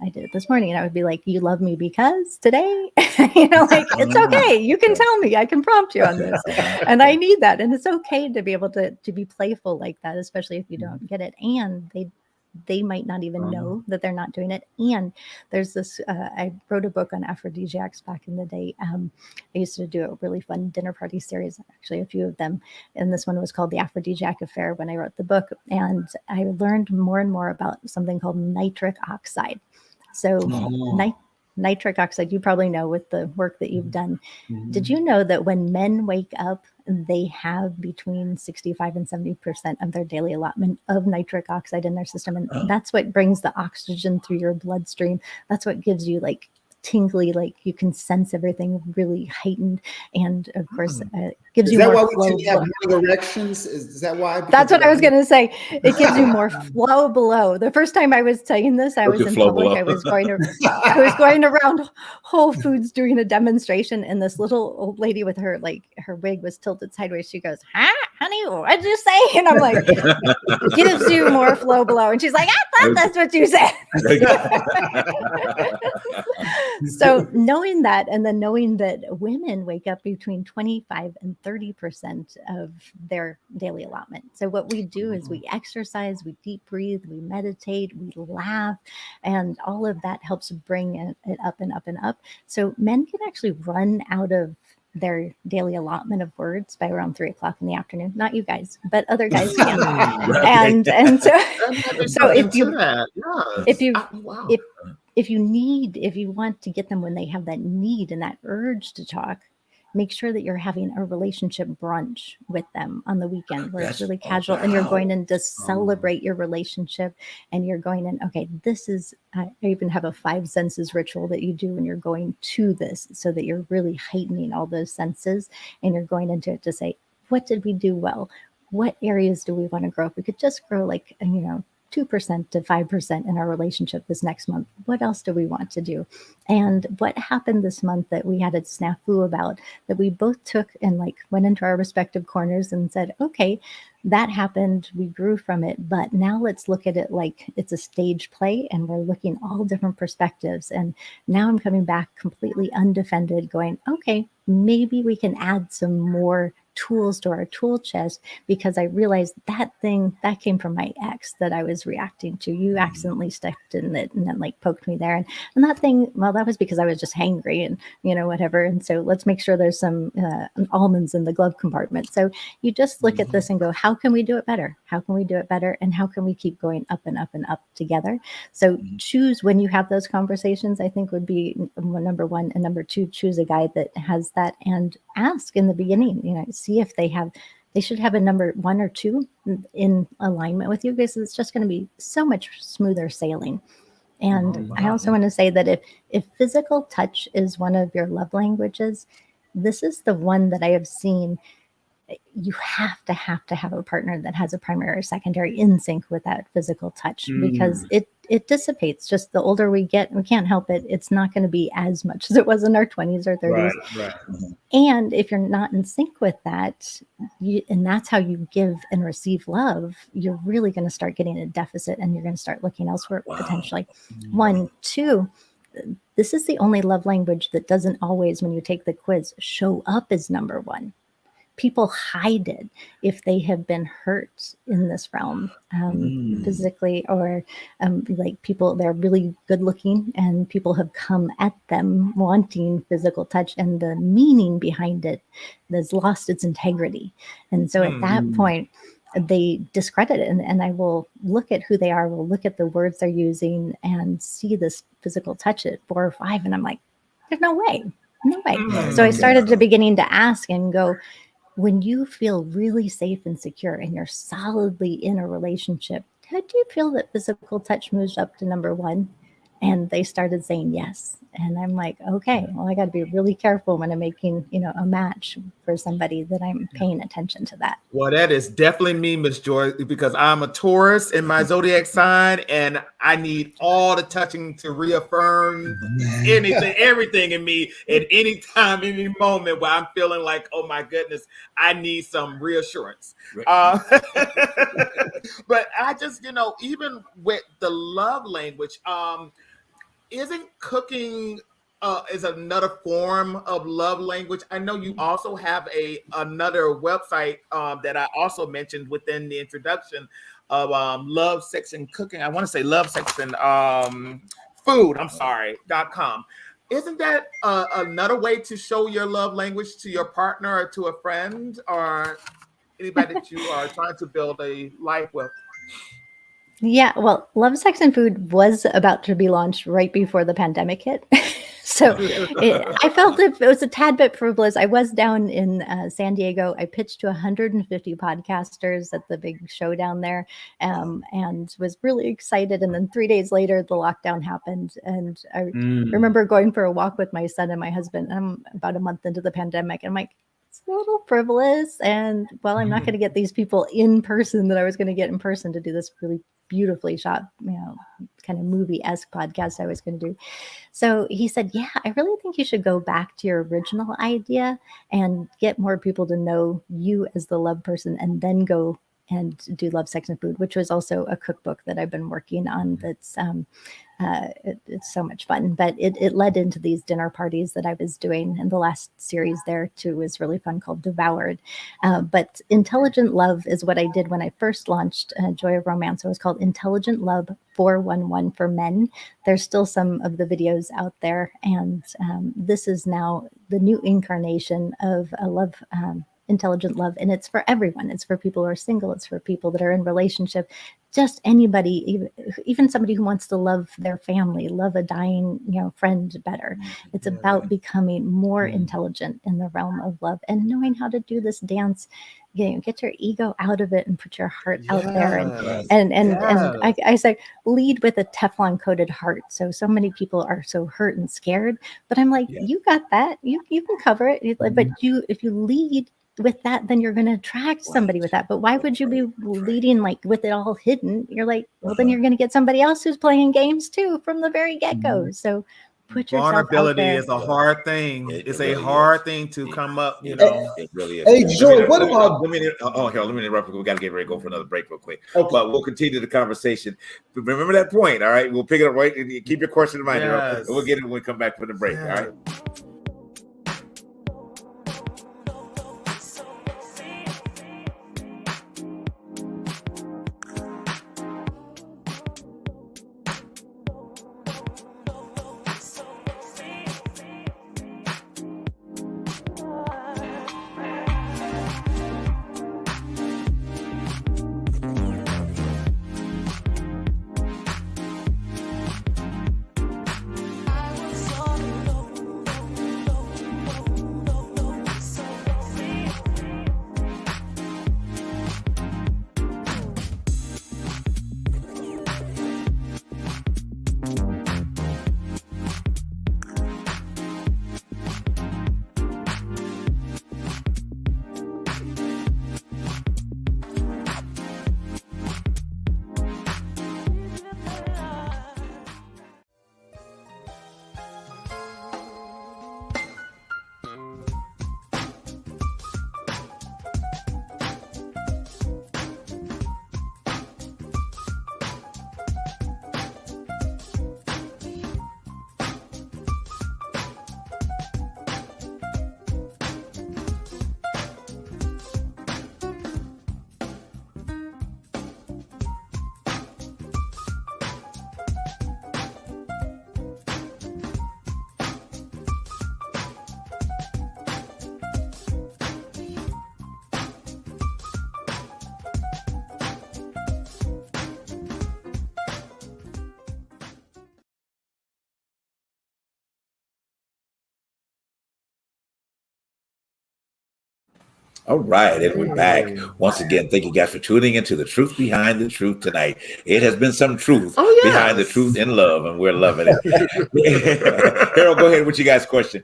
did it this morning and I would be like, you love me because today, it's okay. You can tell me, I can prompt you on this. And I need that. And it's okay to be able to be playful like that, especially if you don't get it. And they might not even know that they're not doing it. And there's this, I wrote a book on aphrodisiacs back in the day. I used to do a really fun dinner party series, actually a few of them. And this one was called The Aphrodisiac Affair when I wrote the book. And I learned more and more about something called nitric oxide. So nitric oxide, you probably know with the work that you've done. Did you know that when men wake up, they have between 65 and 70% of their daily allotment of nitric oxide in their system? And that's what brings the oxygen through your bloodstream. That's what gives you like tingly, like you can sense everything really heightened. And of course, gives you more flow. Is that why we have erections? Is that why? That's what I was going to say. It gives you more flow below. The first time I was saying this, I was in public. I was going around Whole Foods doing a demonstration, and this little old lady with her wig was tilted sideways. She goes, "Huh, honey, what'd you say?" And I'm like, "It gives you more flow below." And she's like, "I thought that's what you said." So knowing that, and then knowing that women wake up between 25 and 30% of their daily allotment. So what we do is we exercise, we deep breathe, we meditate, we laugh, and all of that helps bring it up and up and up. So men can actually run out of their daily allotment of words by around 3 o'clock in the afternoon. Not you guys, but other guys can. Right. And so if you want to get them when they have that need and that urge to talk, make sure that you're having a relationship brunch with them on the weekend where it's really casual and you're going in to celebrate your relationship, and you're going in, okay, this is, I even have a 5 senses ritual that you do when you're going to this, so that you're really heightening all those senses and you're going into it to say, what did we do well? What areas do we want to grow? If we could just grow 2% to 5% in our relationship this next month, what else do we want to do? And what happened this month that we had a snafu about, that we both took and went into our respective corners and said, okay, that happened, we grew from it, but now let's look at it like it's a stage play and we're looking all different perspectives. And now I'm coming back completely undefended going, okay, maybe we can add some more tools to our tool chest, because I realized that thing that came from my ex that I was reacting to. You accidentally stepped in it and then poked me there. And that thing, well, that was because I was just hangry and, whatever. And so let's make sure there's some almonds in the glove compartment. So you just look at this and go, how can we do it better? How can we do it better? And how can we keep going up and up and up together? So choose when you have those conversations, I think would be number one. And number two, choose a guy that has that, and ask in the beginning, see if they should have a number 1 or 2 in alignment with you, because it's just going to be so much smoother sailing. And I also want to say that if physical touch is one of your love languages, this is the one that I have seen. You have to have a partner that has a primary or secondary in sync with that physical touch, because it dissipates. Just the older we get, we can't help it. It's not going to be as much as it was in our 20s or 30s. Right. And if you're not in sync with that, and that's how you give and receive love, you're really going to start getting a deficit, and you're going to start looking elsewhere potentially. 1, 2, this is the only love language that doesn't always, when you take the quiz, show up as number 1. people hide it if they have been hurt in this realm, physically, or like people, they're really good looking and people have come at them wanting physical touch, and the meaning behind it has lost its integrity. And so at that point, they discredit it, and I will look at who they are, will look at the words they're using and see this physical touch at 4 or 5, and I'm like, there's no way. So I started to beginning to ask and go, when you feel really safe and secure and you're solidly in a relationship, how do you feel that physical touch moves up to number 1? And they started saying yes. And I'm like, okay, well, I got to be really careful when I'm making, a match for somebody, that I'm paying attention to that. Well, that is definitely me, Miss Joy, because I'm a Taurus in my zodiac sign, and I need all the touching to reaffirm everything in me at any time, any moment where I'm feeling like, oh my goodness, I need some reassurance. But I just, even with the love language, isn't cooking is another form of love language? I know you also have another website that I also mentioned within the introduction of Love, Sex, and Cooking. I want to say Love, Sex, and Food. .com. Isn't that another way to show your love language to your partner or to a friend or anybody that you are trying to build a life with? Yeah, well, Love, Sex, and Food was about to be launched right before the pandemic hit. So I felt it was a tad bit frivolous. I was down in San Diego. I pitched to 150 podcasters at the big show down there, and was really excited. And then 3 days later, the lockdown happened. And I remember going for a walk with my son and my husband. I'm about a month into the pandemic. And I'm like, it's a little frivolous. And well, I'm not going to get these people in person that I was going to get in person to do this really beautifully shot, kind of movie-esque podcast I was going to do. So he said, yeah, I really think you should go back to your original idea and get more people to know you as the love person, and then go and do Love, Sex, and Food, which was also a cookbook that I've been working on. That's it's so much fun, but it led into these dinner parties that I was doing, and the last series there too was really fun, called Devoured. But Intelligent Love is what I did when I first launched Joy of Romance. It was called Intelligent Love 411 for men. There's still some of the videos out there, and this is now the new incarnation of a love. Intelligent love, and it's for everyone. It's for people who are single, it's for people that are in relationship, just anybody, even somebody who wants to love their family, love a dying friend better. It's about becoming more intelligent in the realm of love and knowing how to do this dance. Get your ego out of it and put your heart out there. And I say, lead with a Teflon coated heart. So many people are so hurt and scared, but I'm like, you got that. You can cover it. But if you lead with that, then you're going to attract somebody with that. But why would you be leading like with it all hidden? You're like, well, then you're going to get somebody else who's playing games too from the very get-go. So put yourself vulnerability out there. is a hard thing. It's a hard thing to come up, It really is. Hey, Joy, what about... Let me interrupt. We got to get ready to go for another break real quick. Okay. But we'll continue the conversation. But remember that point, all right? We'll pick it up right. Keep your question in mind. And we'll get it when we come back from the break, all right? All right, and we're back once again. Thank you guys for tuning into the Truth Behind the Truth tonight. It has been some truth behind the truth in love, and we're loving it. Harold, go ahead with you guys' question.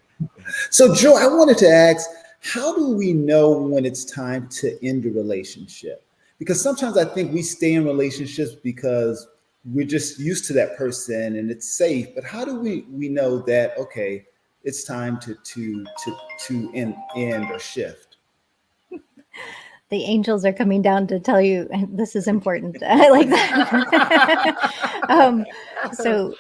So, Joe, I wanted to ask, how do we know when it's time to end a relationship? Because sometimes I think we stay in relationships because we're just used to that person and it's safe. But how do we know that, okay, it's time to end or shift? The angels are coming down to tell you this is important. I like that. So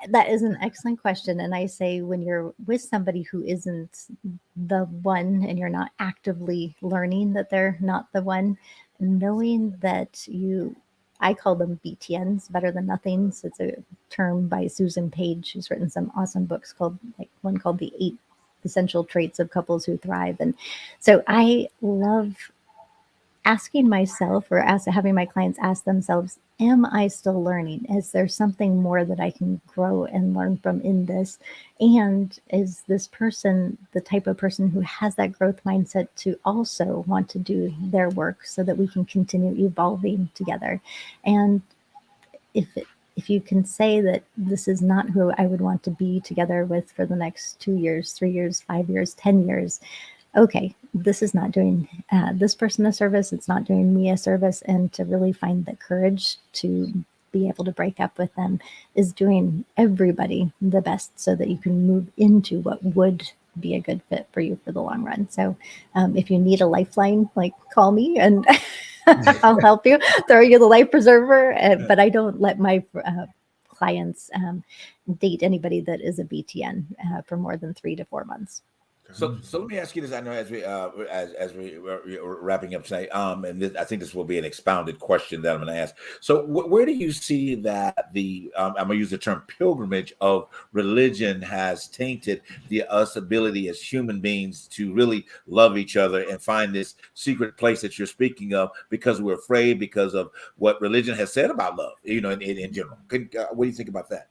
that is an excellent question. And I say, when you're with somebody who isn't the one and you're not actively learning that they're not the one, knowing that I call them BTNs, better than nothings. It's a term by Susan Page, who's written some awesome books, one called The 8 Essential Traits of Couples Who Thrive. And so I love asking myself, or having my clients ask themselves, am I still learning? Is there something more that I can grow and learn from in this? And is this person the type of person who has that growth mindset to also want to do their work so that we can continue evolving together? And if you can say that this is not who I would want to be together with for the next 2 years, 3 years, 5 years, 10 years, okay, this is not doing this person a service. It's not doing me a service. And to really find the courage to be able to break up with them is doing everybody the best, so that you can move into what would be a good fit for you for the long run. So if you need a lifeline, call me and I'll help you, throw you the life preserver. But I don't let my clients date anybody that is a BTN for more than 3 to 4 months. So let me ask you this. I know as we're wrapping up tonight, and I think this will be an expounded question that I'm going to ask. So where do you see that I'm going to use the term pilgrimage of religion has tainted us ability as human beings to really love each other and find this secret place that you're speaking of, because we're afraid, because of what religion has said about love, in general? What do you think about that?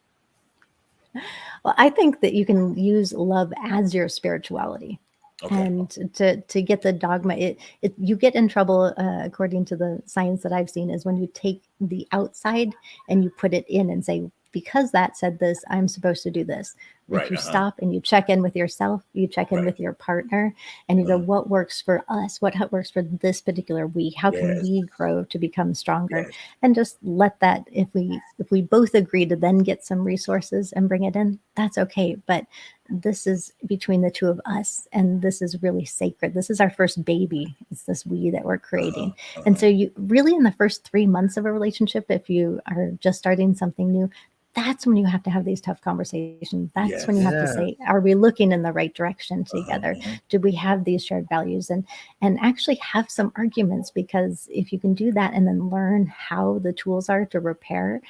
Well, I think that you can use love as your spirituality. Okay. And to get the dogma, you get in trouble, according to the science that I've seen, is when you take the outside and you put it in and say, because that said this, I'm supposed to do this. Right, if you stop and you check in with yourself, you check in with your partner, and you go, what works for us? What works for this particular we? How can we grow to become stronger? And just let that, if we both agree to then get some resources and bring it in, that's okay. But this is between the two of us, and this is really sacred. This is our first baby. It's this we that we're creating. And so you really, in the first 3 months of a relationship, if you are just starting something new, that's when you have to have these tough conversations. That's when you have to say, are we looking in the right direction together? Do we have these shared values? And actually have some arguments, because if you can do that and then learn how the tools are to repair,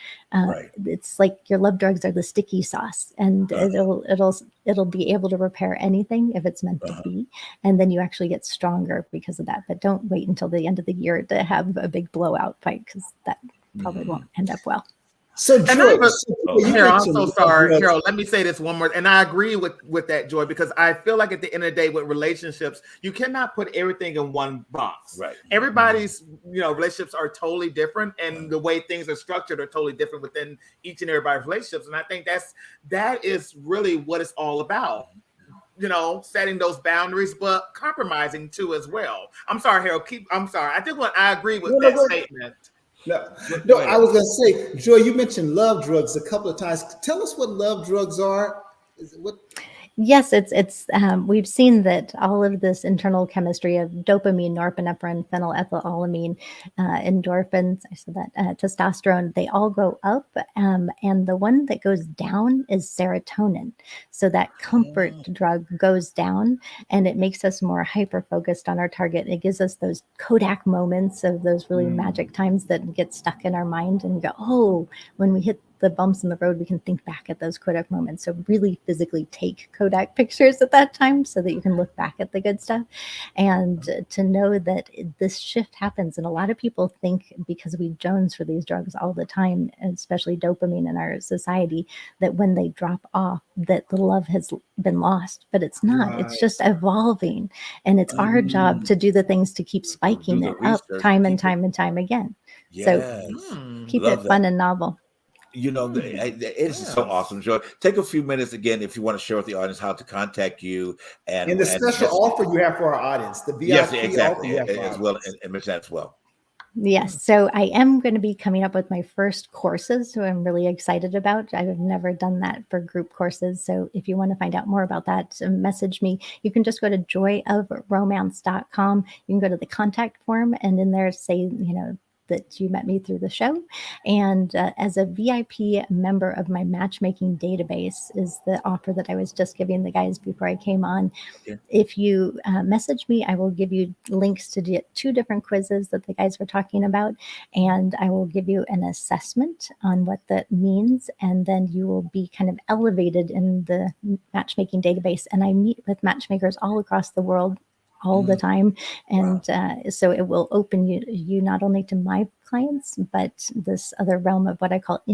it's like your love drugs are the sticky sauce, and it'll be able to repair anything if it's meant to be. And then you actually get stronger because of that. But don't wait until the end of the year to have a big blowout fight, because that probably won't end up well. So, Joy, Harold, I'm so sorry, Harold. Let me say this one more, and I agree with that, Joy, because I feel like at the end of the day, with relationships, you cannot put everything in one box. Right. Everybody's, relationships are totally different, and the way things are structured are totally different within each and everybody's relationships. And I think that is really what it's all about. Setting those boundaries, but compromising too as well. I'm sorry, Harold. I'm sorry. I agree with that statement. No, I was going to say, Joy, you mentioned love drugs a couple of times. Tell us what love drugs are. Yes, it's we've seen that all of this internal chemistry of dopamine, norepinephrine, phenylethylamine, endorphins, I said that, testosterone, they all go up. And the one that goes down is serotonin. So that comfort drug goes down, and it makes us more hyper-focused on our target. It gives us those Kodak moments of those really magic times that get stuck in our mind and go, oh, when we hit the bumps in the road, we can think back at those Kodak moments. So really physically take Kodak pictures at that time so that you can look back at the good stuff. And to know that this shift happens. And a lot of people think because we jones for these drugs all the time, especially dopamine in our society, that when they drop off, that the love has been lost. But it's not. It's just evolving. And it's our job to do the things to keep spiking it up time and time and time again. So keep it fun and novel. It's so awesome, Joy. Take a few minutes again if you want to share with the audience how to contact you and the special offer you have for our audience, the VIP exactly, offer as well, and as well. Yes. So I am going to be coming up with my first courses, so I'm really excited about. I've never done that for group courses. So if you want to find out more about that, message me. You can just go to joyofromance.com. You can go to the contact form and in there say, that you met me through the show. And as a VIP member of my matchmaking database is the offer that I was just giving the guys before I came on. Yeah. If you message me, I will give you links to 2 different quizzes that the guys were talking about. And I will give you an assessment on what that means. And then you will be kind of elevated in the matchmaking database. And I meet with matchmakers all across the world all the time. And so it will open you not only to my clients, but this other realm of what I call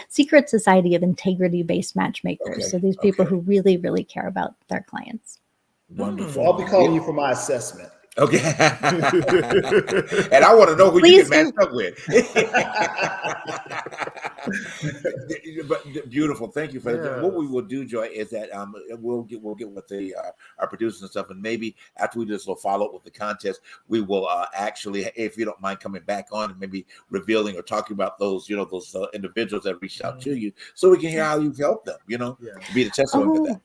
secret society of integrity-based matchmakers. Okay. So these people who really, really care about their clients. Wonderful. I'll be calling you for my assessment. Okay. And I want to know who you can match up with. But beautiful. Thank you for that. What we will do, Joy, is that we'll get with our producers and stuff, and maybe after we do this little follow up with the contest, we will actually, if you don't mind coming back on and maybe revealing or talking about those, those individuals that reached out to you, so we can hear how you've helped them, to be the testimony of that.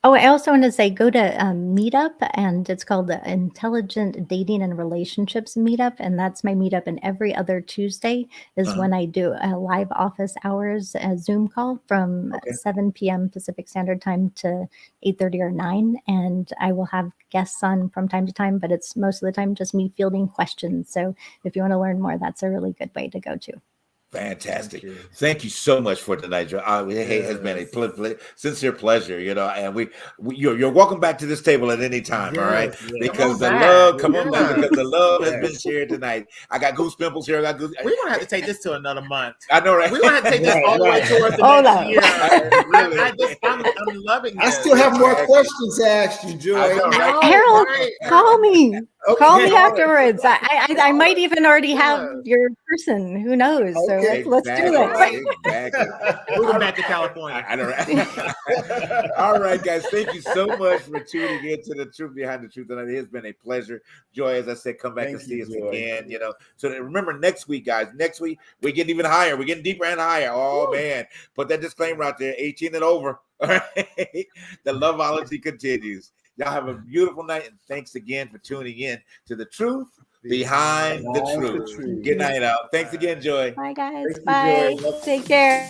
Oh, I also want to say go to Meetup, and it's called the Intelligent Dating and Relationships Meetup, and that's my meetup. And every other Tuesday is when I do a live office hours Zoom call from 7 p.m. Pacific Standard Time to 8:30 or 9, and I will have guests on from time to time, but it's most of the time just me fielding questions. So if you want to learn more, that's a really good way to go to. Fantastic. Thank you so much for tonight, Joe. It has been a sincere pleasure, and you're welcome back to this table at any time, all right? Because the love, because the love has been shared tonight. I got goose pimples here. We're going to have to take this to another month. I know, right? We're going to have to take this all the way towards the next year. I'm loving this. I still have more questions to ask you, Joy. Harold, call me. Okay. Call me afterwards. I might even already have your person. Who knows? So let's do it. Exactly. Moving back to California. I know. All right, guys. Thank you so much for tuning in to The Truth Behind the Truth tonight. It has been a pleasure. Joy, as I said, come back and see us again. So remember, next week, guys. Next week we're getting even higher. We're getting deeper and higher. Oh man! Put that disclaimer out there. 18 and over. All right. The loveology continues. Y'all have a beautiful night, and thanks again for tuning in to The Truth Behind the Truth. Good night out. Thanks again, Joy. Bye, guys. Bye. Take care.